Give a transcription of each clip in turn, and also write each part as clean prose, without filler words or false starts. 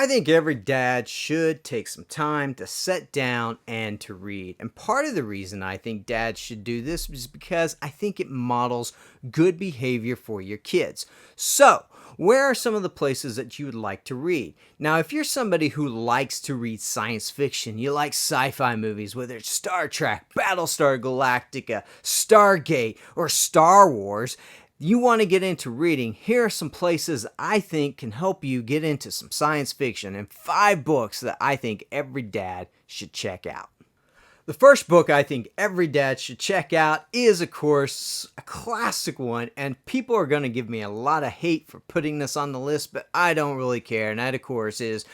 I think every dad should take some time to sit down and to read. And part of the reason I think dads should do this is because I think it models good behavior for your kids. So, where are some of the places that you would like to read? Now, if you're somebody who likes to read science fiction, you like sci-fi movies, whether it's Star Trek, Battlestar Galactica, Stargate, or Star Wars, you want to get into reading, here are some places I think can help you get into some science fiction and 5 books that I think every dad should check out. The first book I think every dad should check out is, of course, a classic one, and people are going to give me a lot of hate for putting this on the list, but I don't really care, and that, of course, is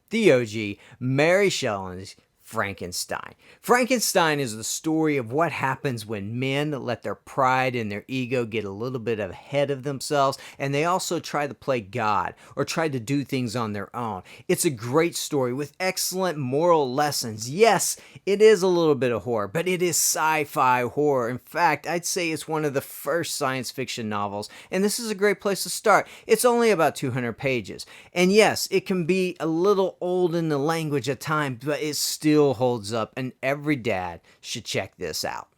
the OG, Mary Shelley's Frankenstein. Frankenstein is the story of what happens when men let their pride and their ego get a little bit ahead of themselves, and they also try to play God or try to do things on their own. It's a great story with excellent moral lessons. Yes, it is a little bit of horror, but it is sci-fi horror. In fact, I'd say it's one of the first science fiction novels, and this is a great place to start. It's only about 200 pages, and yes, it can be a little old in the language at times, but it still holds up, and every dad should check this out.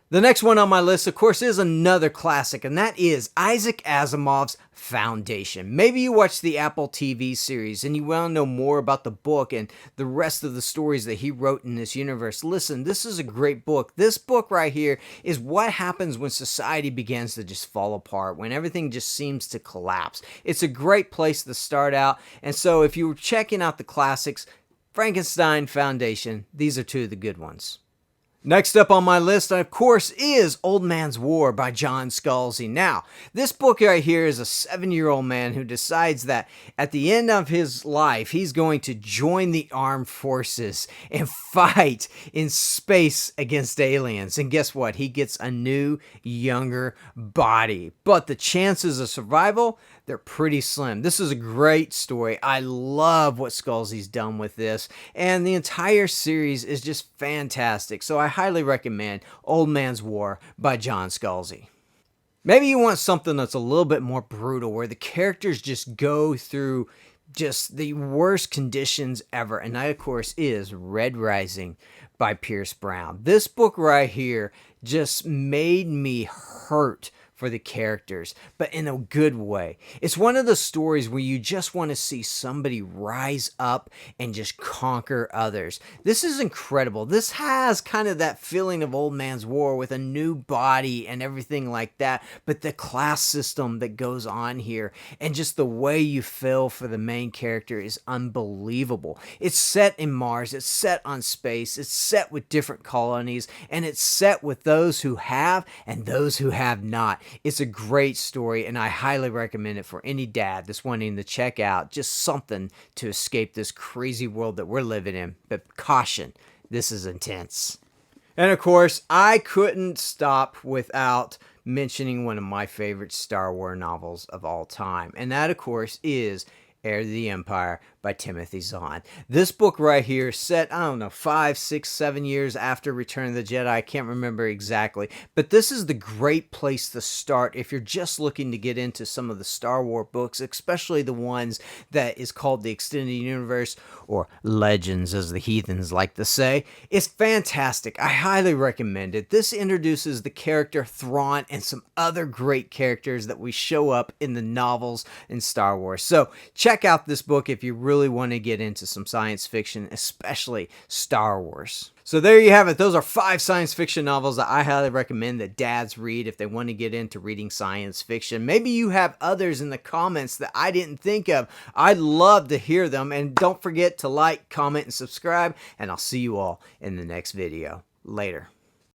The next one on my list, of course, is another classic, and that is Isaac Asimov's Foundation. Maybe you watched the Apple TV series and you want to know more about the book and the rest of the stories that he wrote in this universe. Listen, this is a great book. This book right here is what happens when society begins to just fall apart, when everything just seems to collapse. It's a great place to start out, and so if you were checking out the classics, Frankenstein, Foundation, these are 2 of the good ones. Next up on my list, of course, is Old Man's War by John Scalzi. Now, this book right here is a 7-year-old man who decides that at the end of his life, he's going to join the armed forces and fight in space against aliens. And guess what? He gets a new, younger body. But the chances of survival, they're pretty slim. This is a great story. I love what Scalzi's done with this, and the entire series is just fantastic. So I highly recommend Old Man's War by John Scalzi. Maybe you want something that's a little bit more brutal, where the characters just go through just the worst conditions ever, and that, of course, is Red Rising by Pierce Brown. This book right here just made me hurt for the characters, but in a good way. It's one of the stories where you just want to see somebody rise up and just conquer others. This is incredible. This has kind of that feeling of Old Man's War with a new body and everything like that, but the class system that goes on here and just the way you feel for the main character is unbelievable. It's set in Mars, it's set on space, it's set with different colonies, and it's set with those who have and those who have not. It's a great story, and I highly recommend it for any dad that's wanting to check out just something to escape this crazy world that we're living in. But caution, this is intense. And of course, I couldn't stop without mentioning one of my favorite Star Wars novels of all time, and that, of course, is Heir to the Empire by Timothy Zahn. This book right here set, 5, 6, 7 years after Return of the Jedi. I can't remember exactly. But this is the great place to start if you're just looking to get into some of the Star Wars books, especially the ones that is called the Extended Universe, or Legends as the heathens like to say. It's fantastic. I highly recommend it. This introduces the character Thrawn and some other great characters that we show up in the novels in Star Wars. So check out this book if you really want to get into some science fiction, especially Star Wars. So there you have it. Those are 5 science fiction novels that I highly recommend that dads read if they want to get into reading science fiction. Maybe you have others in the comments that I didn't think of. I'd love to hear them. And don't forget to like, comment, and subscribe. And I'll see you all in the next video. Later.